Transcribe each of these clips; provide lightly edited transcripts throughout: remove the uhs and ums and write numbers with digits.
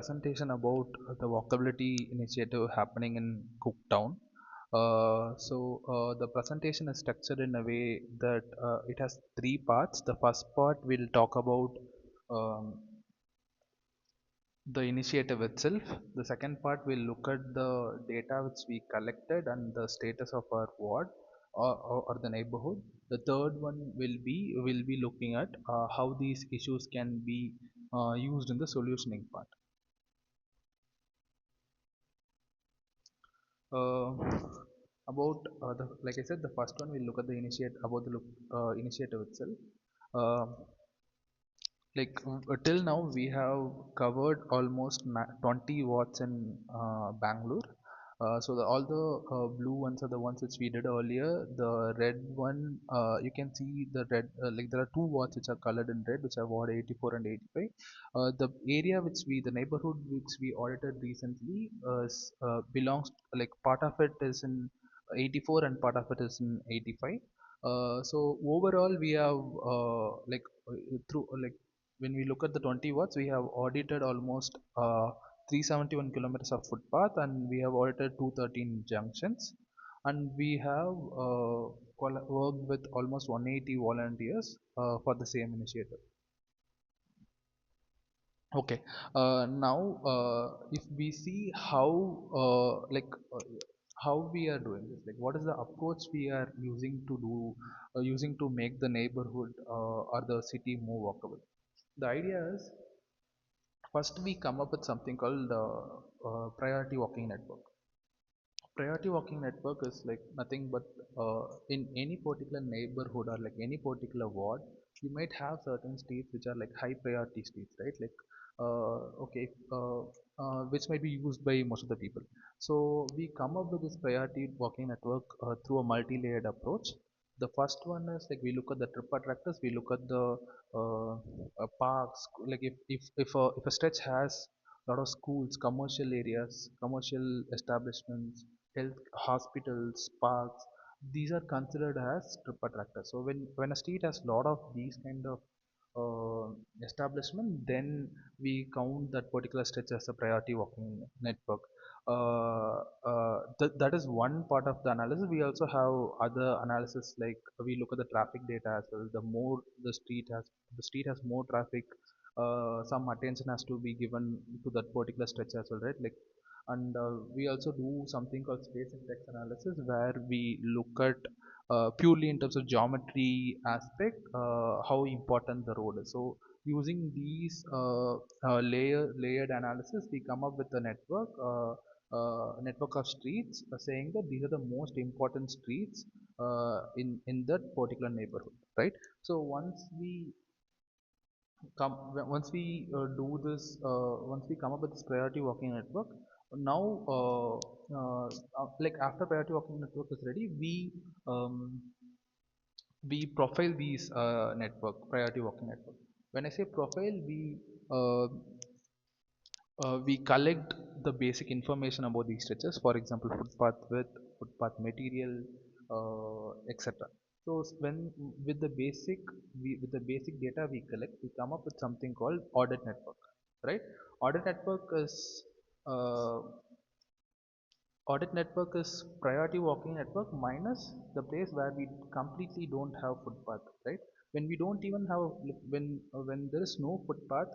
presentation about the walkability initiative happening in Cooke Town. The presentation is structured in a way that it has three parts. The first part will talk about um, the initiative itself. The second part will look at the data which we collected and the status of our ward or the neighborhood. The third one will be looking at how these issues can be used in the solutioning part. Uh, about the like I said, the first one we'll look at the initiative itself. Uh, till now we have covered almost 20 watts in Bangalore. All the blue ones are the ones which we did earlier. The red one, you can see the red, like there are two watts which are colored in red, which are ward 84 and 85. The area the neighborhood which we audited recently belongs, like part of it is in 84 and part of it is in 85. So overall we have through like when we look at the 20 watts, we have audited almost 371 kilometers of footpath, and we have audited 213 junctions, and we have worked with almost 180 volunteers for the same initiative. Okay, now if we see how we are doing this, like what is the approach we are using to make the neighborhood or the city more walkable. The idea is, first we come up with something called priority walking network. Priority walking network is like nothing but in any particular neighborhood or like any particular ward, you might have certain streets which are like high priority streets, right? Like okay, which might be used by most of the people. So we come up with this priority walking network through a multi-layered approach. The first one is like we look at the trip attractors, we look at the parks. Like if a stretch has a lot of schools, commercial areas, commercial establishments, health hospitals, parks, these are considered as trip attractors. So when a street has a lot of these kind of establishment, then we count that particular stretch as a priority walking network. That is one part of the analysis. We also have other analysis, like we look at the traffic data as well. The more the street has more traffic, some attention has to be given to that particular stretch as well, right? Like, and we also do something called space and text analysis, where we look at purely in terms of geometry aspect how important the road is. So using these layered analysis, we come up with a network of streets, saying that these are the most important streets in that particular neighborhood, right? So once we do this, once we come up with this priority walking network, now like after priority walking network is ready, um, we profile these priority walking network. When I say profile, uh, we collect the basic information about these stretches, for example footpath width, footpath material, etc. So when with the basic data we collect, we come up with something called audit network, right? Audit network is uh, Audit network is priority walking network minus the place where we completely don't have footpath, right? When we don't even have, when there is no footpath,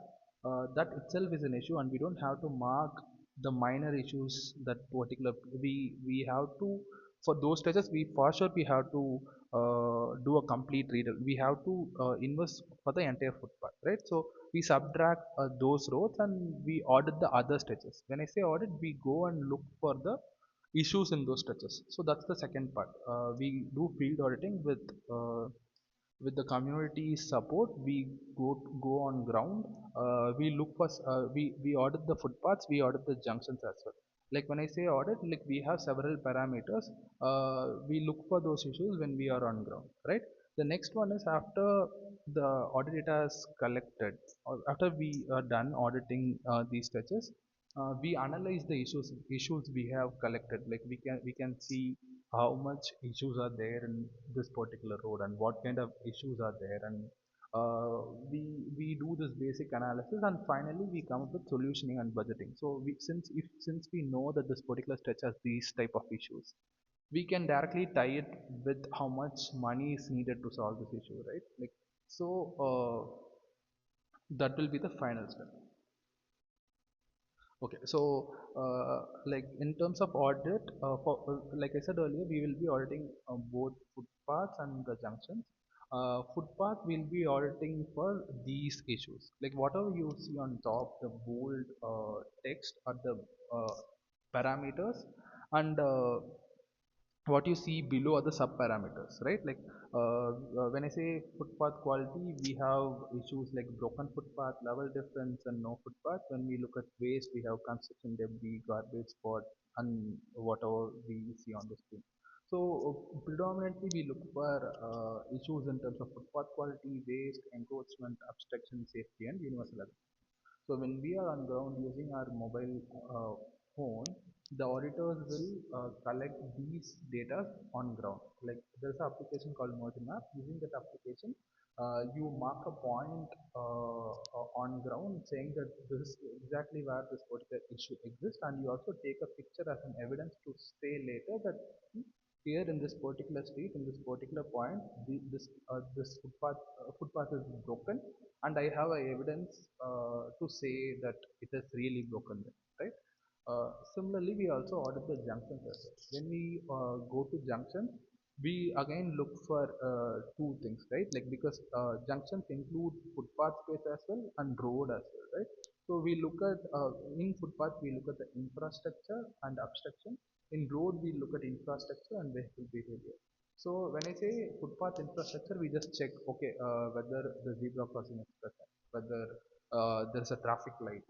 that itself is an issue, and we don't have to mark the minor issues that particular we have to, for those stretches we for sure we have to do a complete reader. We have to invest for the entire footpath, right? So we subtract those roads and we audit the other stretches. When I say audit, we go and look for the issues in those stretches. So that's the second part. We do field auditing with the community support. We go on ground. We look for we audit the footpaths. We audit the junctions as well. Like when I say audit, like we have several parameters. We look for those issues when we are on ground, right? The next one is after the audit data is collected, or after we are done auditing these stretches, we analyze the issues we have collected. Like we can see how much issues are there in this particular road and what kind of issues are there, and uh, we we do this basic analysis, and finally we come up with solutioning and budgeting. So since we know that this particular stretch has these type of issues, we can directly tie it with how much money is needed to solve this issue, right? Like, so that will be the final step. Okay, so like in terms of audit, like I said earlier, we will be auditing both footpaths and the junctions. Footpath will be auditing for these issues, like whatever you see on top, the bold text or the uh, parameters, and what you see below are the sub parameters, right? Like when I say footpath quality, we have issues like broken footpath, level difference, and no footpath. When we look at waste, we have construction debris, garbage spot, and whatever we see on the screen. So predominantly we look for issues in terms of footpath quality, waste, encroachment, obstruction, safety, and universal. So when we are on ground using our mobile phone, the auditors will collect these data on ground. Like there's an application called Merge Map. Using that application, you mark a point on ground saying that this is exactly where this particular issue exists, and you also take a picture as an evidence to say later that here in this particular street, in this particular point, this footpath is broken, and I have a evidence to say that it is really broken there, right? Similarly, we also audit the junctions as well. When we go to junction, we again look for two things, right? Like because junctions include footpath space as well and road as well, right? So we look at in footpath we look at the infrastructure and obstruction. In road we look at infrastructure and vehicle behavior. So when I say footpath infrastructure, we just check, okay, whether the zebra crossing is present, whether there is a traffic light,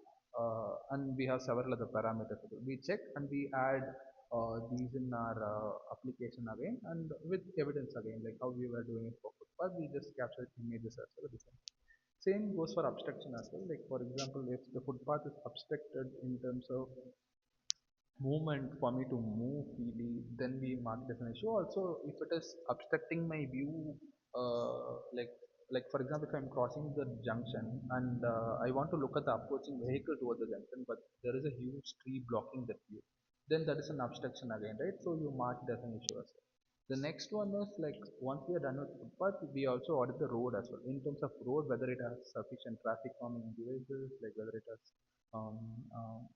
and we have several other parameters. We check and we add these in our application again, and with evidence again, like how we were doing it for footpath, we just captured images as well. Same goes for obstruction as well. Like for example, if the footpath is obstructed in terms of movement for me to move freely, then we mark it as an issue. Also, if it is obstructing my view, like for example, if I'm crossing the junction and I want to look at the approaching vehicle towards the junction, but there is a huge tree blocking that view, then that is an obstruction again, right? So you mark it as an issue as well. The next one is like once we are done with footpath, we also audit the road as well. In terms of road, whether it has sufficient traffic calming devices, like whether it has um, um,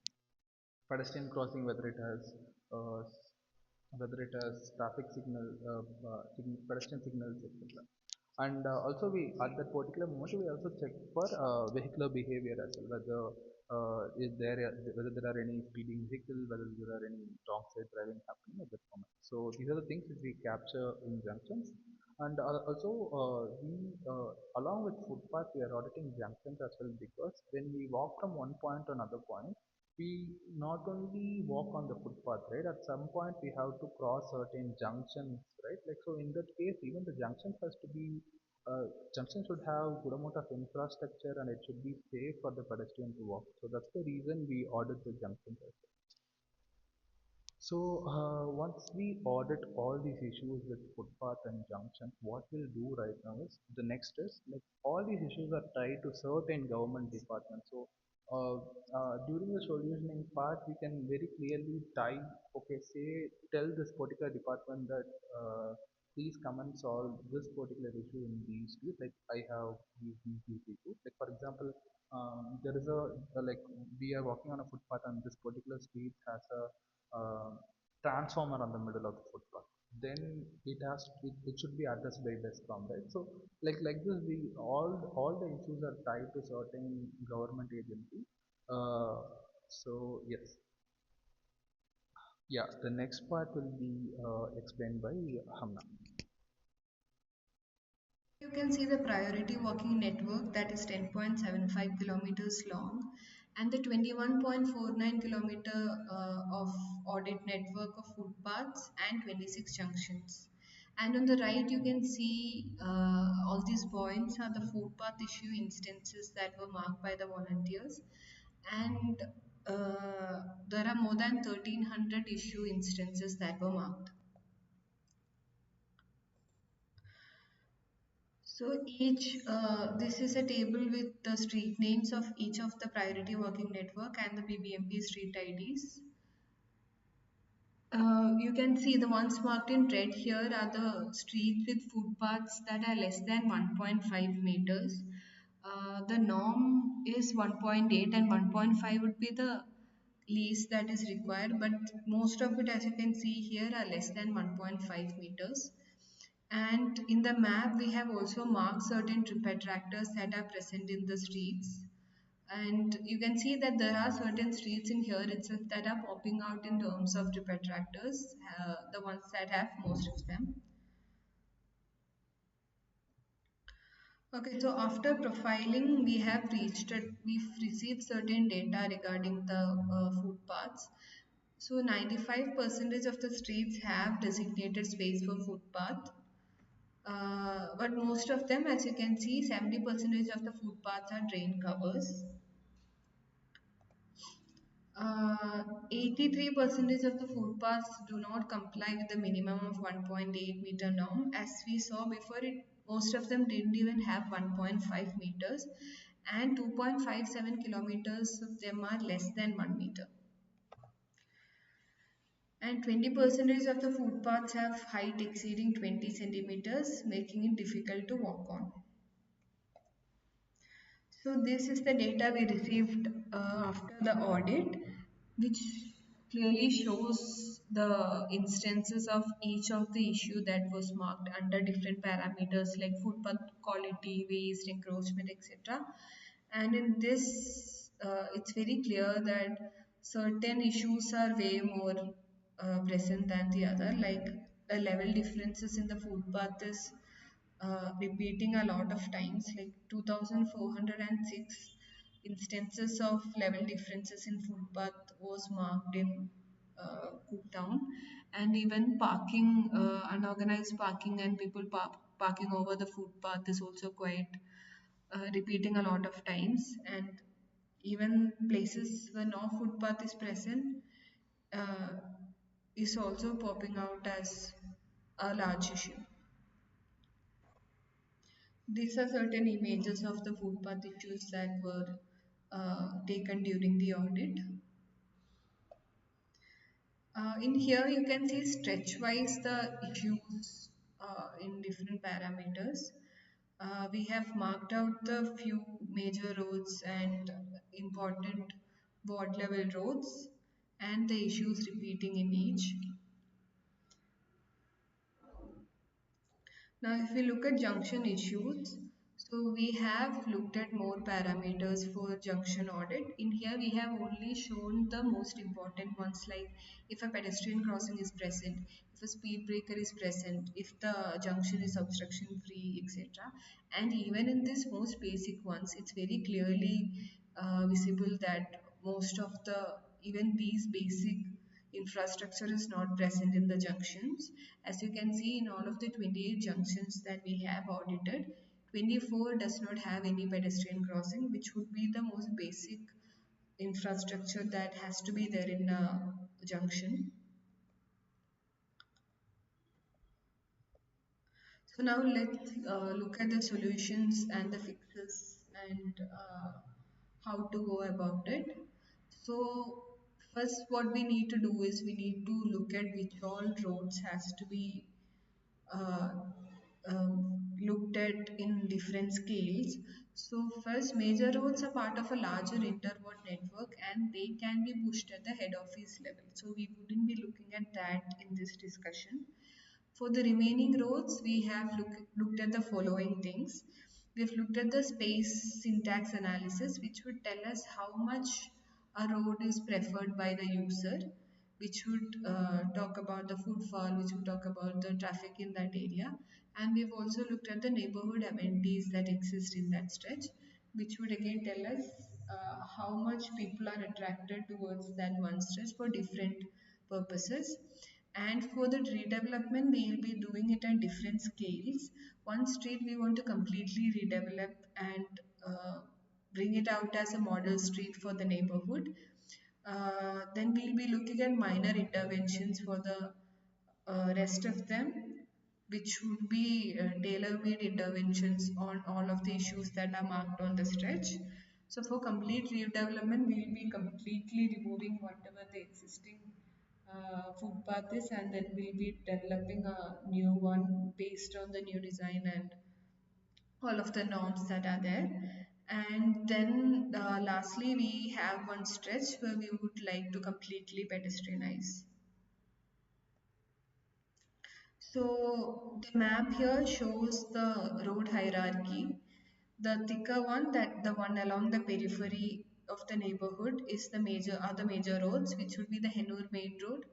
pedestrian crossing, uh, whether it has traffic signal, pedestrian signals, etc. And also we at that particular moment we also check for vehicular behavior as well, whether is there whether there are any speeding vehicle, whether there are any wrong side driving happening at that moment. So these are the things that we capture in junctions. And also we along with footpath we are auditing junctions as well, because when we walk from one point to another point, we not only walk on the footpath, right? At some point we have to cross certain junctions, right? Like so in that case, even the junctions has to be junction should have good amount of infrastructure, and it should be safe for the pedestrian to walk. So that's the reason we audit the junctions as well. So once we audit all these issues with footpath and junctions, what we'll do right now is the next is like all these issues are tied to certain government departments. So during the solutioning part, we can very clearly tie, okay, say tell this particular department that please come and solve this particular issue in these streets. Like I have these issues. Like for example, there is a like we are walking on a footpath and this particular street has a transformer on the middle of the footpath, then it should be addressed by Descom, right? So like this, we all the issues are tied to certain government agency. Uh, so yes, yeah. The next part will be explained by Hamna. You can see the priority walking network that is 10.75 kilometers long and the 21.49 kilometer of audit network of footpaths and 26 junctions. And on the right, you can see all these points are the footpath issue instances that were marked by the volunteers. And there are more than 1300 issue instances that were marked. So this is a table with the street names of each of the priority working network and the BBMP street IDs. You can see the ones marked in red here are the streets with footpaths that are less than 1.5 meters. The norm is 1.8 and 1.5 would be the least that is required, but most of it, as you can see here, are less than 1.5 meters. And in the map, we have also marked certain trip attractors that are present in the streets. And you can see that there are certain streets in here itself that are popping out in terms of trip attractors, the ones that have most of them. Okay, so after profiling, we've received certain data regarding the footpaths. So 95% of the streets have designated space for footpath. But most of them, as you can see, 70% of the footpaths are drain covers. 83% of the footpaths do not comply with the minimum of 1.8 meter norm. As we saw before, most of them didn't even have 1.5 meters, and 2.57 kilometers of them are less than 1 meter. And 20% of the footpaths have height exceeding 20 centimeters, making it difficult to walk on. So this is the data we received after the audit, which clearly shows the instances of each of the issue that was marked under different parameters like footpath quality, waste, encroachment, etc. And in this, it's very clear that certain issues are way more present than the other, like the level differences in the footpath is repeating a lot of times, like 2406 instances of level differences in footpath was marked in Cooke Town, and even parking, unorganized parking, and people parking over the footpath is also quite repeating a lot of times, and even places where no footpath is present uh, is also popping out as a large issue. These are certain images of the footpath issues that were taken during the audit. In here, you can see stretch-wise the issues in different parameters. We have marked out the few major roads and important ward level roads and the issues repeating in each. Now, if we look at junction issues, so we have looked at more parameters for junction audit. In here, we have only shown the most important ones, like if a pedestrian crossing is present, if a speed breaker is present, if the junction is obstruction free, etc. And even in these most basic ones, it's very clearly visible that most of the, even these basic infrastructure is not present in the junctions. As you can see, in all of the 28 junctions that we have audited, 24 does not have any pedestrian crossing, which would be the most basic infrastructure that has to be there in a junction. So now let's look at the solutions and the fixes and how to go about it. So first what we need to do is we need to look at which all roads has to be uh, looked at in different scales. So first, major roads are part of a larger interward network and they can be pushed at the head office level. So we wouldn't be looking at that in this discussion. For the remaining roads, we have looked at the following things. We've looked at the space syntax analysis, which would tell us how much a road is preferred by the user, which would talk about the footfall, which would talk about the traffic in that area. And we've also looked at the neighborhood amenities that exist in that stretch, which would again tell us how much people are attracted towards that one stretch for different purposes. And for the redevelopment, we will be doing it at different scales. One street we want to completely redevelop and bring it out as a model street for the neighborhood. Then we'll be looking at minor interventions for the rest of them. which would be tailor-made interventions on all of the issues that are marked on the stretch. So for complete redevelopment, we'll be completely removing whatever the existing footpath is, and then we'll be developing a new one based on the new design and all of the norms that are there. And then lastly, we have one stretch where we would like to completely pedestrianize. So the map here shows the road hierarchy. The thicker one, that the one along the periphery of the neighborhood, is the major are the major roads, which would be the Hennur Main Road,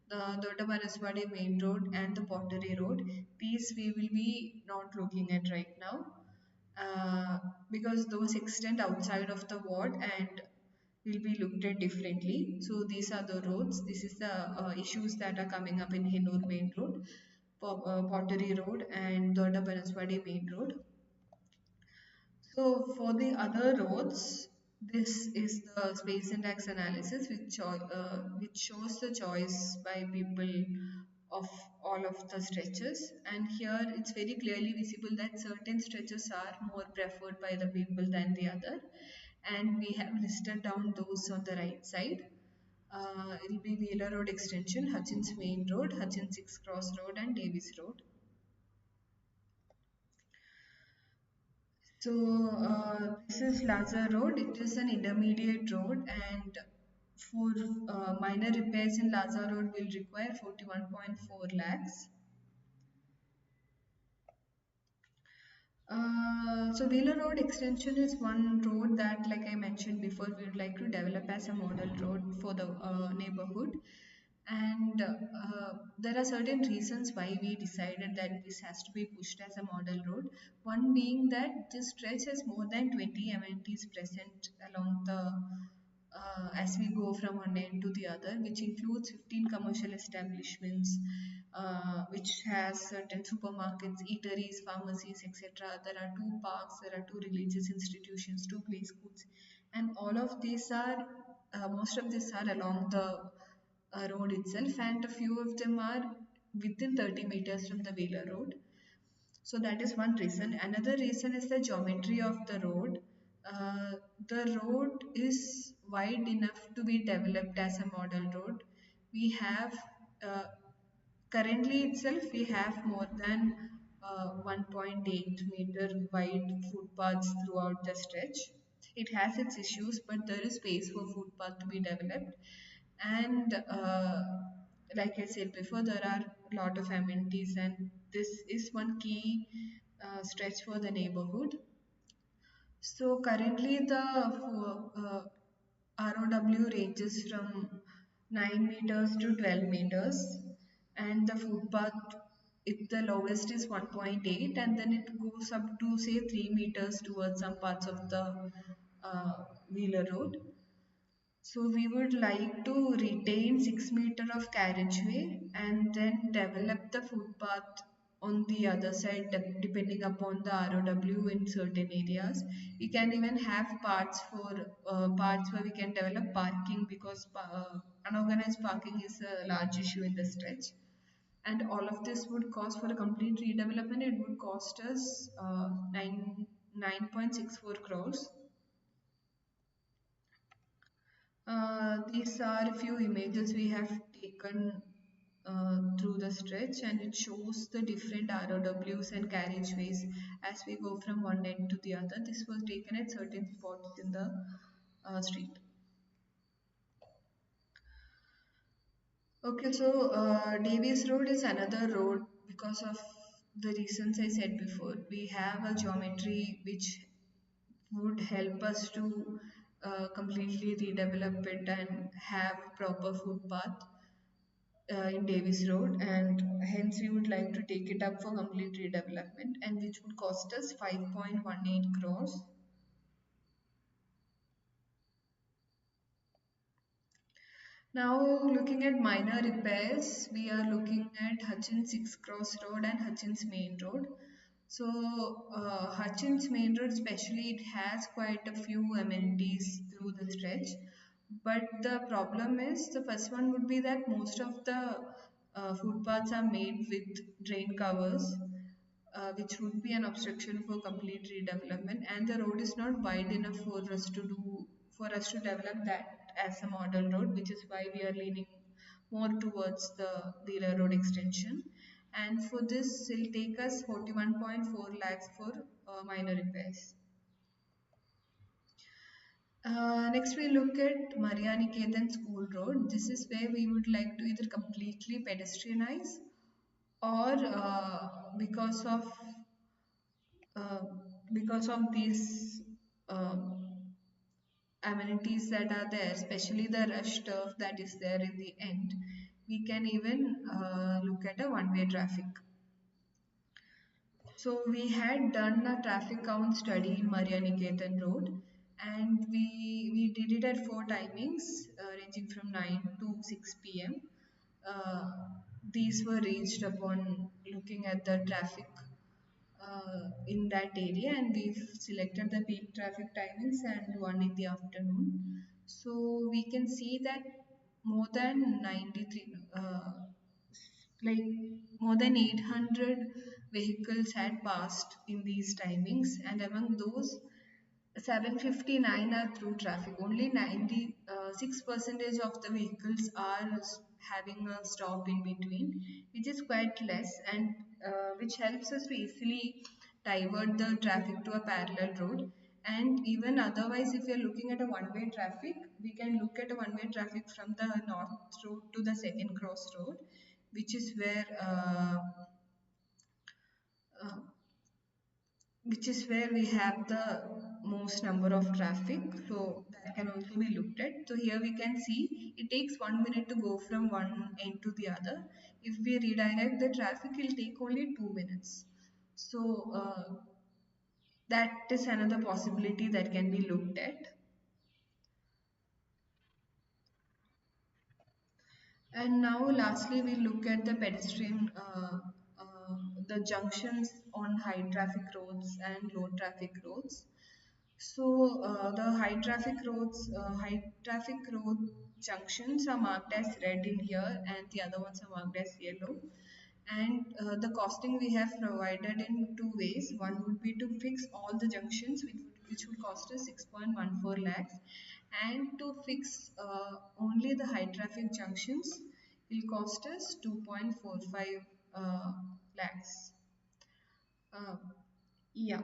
the Dodabaraswadi Main Road, and the Pottery Road. These we will be not looking at right now, uh, because those extend outside of the ward and will be looked at differently. So these are the roads. This is the issues that are coming up in Hennur Main Road, Pottery Road, and Doda Banaswadi Main Road. So for the other roads, this is the space index analysis, which shows the choice by people of all of the stretches. And here it's very clearly visible that certain stretches are more preferred by the people than the other. And we have listed down those on the right side. It'll be Wheeler Road Extension, Hutchins Main Road, Hutchins 6 Cross Road, and Davis Road. So this is Lazar Road. It is an intermediate road, and for minor repairs in Lazar Road will require 41.4 lakhs. So Wheeler Road extension is one road that, like I mentioned before, we would like to develop as a model road for the neighborhood. And there are certain reasons why we decided that this has to be pushed as a model road. One being that this stretch has more than 20 amenities present along the as we go from one end to the other, which includes 15 commercial establishments, which has certain supermarkets, eateries, pharmacies, etc. There are two parks, there are two religious institutions, two play schools, and all of these are, most of these are along the road itself, and a few of them are within 30 meters from the Wheeler Road. So that is one reason. Another reason is the geometry of the road. Uh, the road is wide enough to be developed as a model road. We have uh, currently itself we have more than 1.8 meter wide footpaths throughout the stretch. It has its issues, but there is space for footpath to be developed. And like I said before, there are a lot of amenities, and this is one key stretch for the neighborhood. So currently the ROW ranges from 9 meters to 12 meters, and the footpath, the lowest is 1.8, and then it goes up to say 3 meters towards some parts of the Wheeler Road. So we would like to retain 6 meter of carriageway and then develop the footpath on the other side depending upon the ROW in certain areas. We can even have parts where we can develop parking, because unorganized parking is a large issue in the stretch. And all of this would cost, for a complete redevelopment, it would cost us 9.64 crores. These are a few images we have taken through the stretch, and it shows the different ROWs and carriageways as we go from one end to the other. This was taken at certain spots in the street. Okay, so Davies Road is another road because of the reasons I said before. We have a geometry which would help us to completely redevelop it and have proper footpath in Davis Road, and hence we would like to take it up for complete redevelopment, and which would cost us 5.18 crores. Now, looking at minor repairs, we are looking at Hutchins 6 Cross Road and Hutchins Main Road. So, Hutchins Main Road, especially, it has quite a few amenities through the stretch. But the problem is, the first one would be that most of the Footpaths are made with drain covers, which would be an obstruction for complete redevelopment, and the road is not wide enough for us to develop that as a model road, which is why we are leaning more towards the road extension. And for this, it'll take us 41.4 lakhs for minor repairs. Next, we look at Maria Niketan School Road. This is where we would like to either completely pedestrianize or uh, because of these uh, amenities that are there, especially the rush turf that is there in the end, we can even look at a one-way traffic. So we had done a traffic count study in Maria Niketan Road, and we did it at four timings ranging from 9 to 6 p.m. Uh, these were reached upon looking at the traffic in that area, and we've selected the peak traffic timings and one in the afternoon. So we can see that more than 93 like more than 800 vehicles had passed in these timings, and among those 759 are through traffic. Only 96 percentage of the vehicles are having a stop in between, which is quite less, and which helps us to easily divert the traffic to a parallel road. And even otherwise, if you're looking at a one-way traffic, we can look at a one-way traffic from the north road to the second cross road, which is uh, where we have the most number of traffic, so that can also be looked at. So here we can see it takes 1 minute to go from one end to the other. If we redirect the traffic, it will take only 2 minutes. So that is another possibility that can be looked at. And now, lastly, we look at the the junctions on high traffic roads and low traffic roads. So the high traffic road junctions are marked as red in here, and the other ones are marked as yellow. And the costing we have provided in two ways. One would be to fix all the junctions, which would cost us 6.14 lakhs, and to fix only the high traffic junctions will cost us 2.45 lakhs. Uh, yeah.